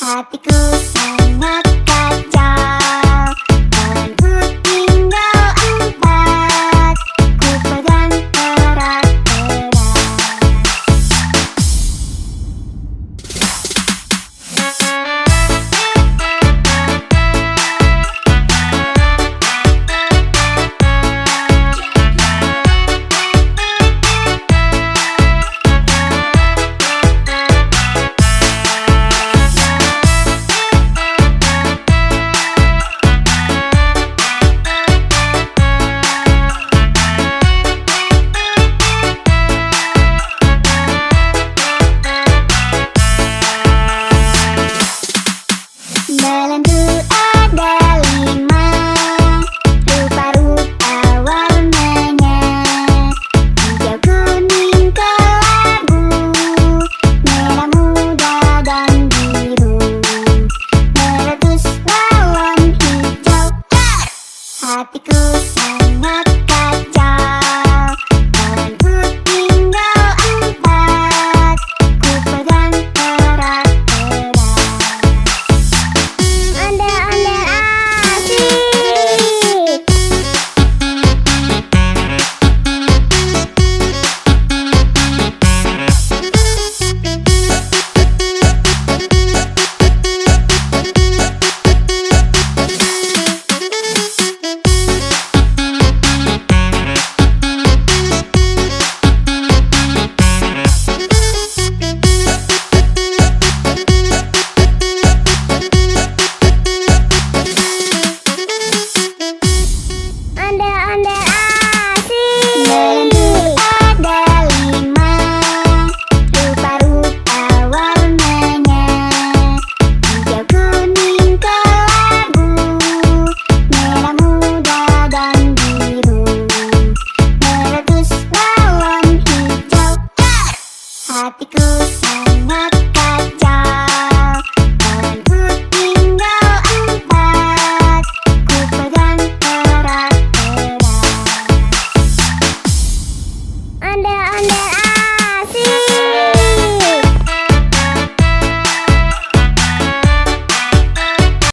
Hatiku sangat kacau, tanganku tinggal empat, ku pegang erat-erat. Belenggu ada 5, rupa-rupa warnanya, hijau, kuning, kelabu, merah muda dan biru, meletus balon hijau. Hatiku sangat kacau, tanganku tinggal empat, ku pegang erat-erat. Ondel-ondel asik. Ondel-ondel asik. Belenggu ada 5, rupa-rupa warnanya, hijau, kuning, kelabu, merah muda dan biru, meletus balon hijau. Hatiku sangat kacau, tanganku tinggal empat, ku pegang erat-erat. Ondel-ondel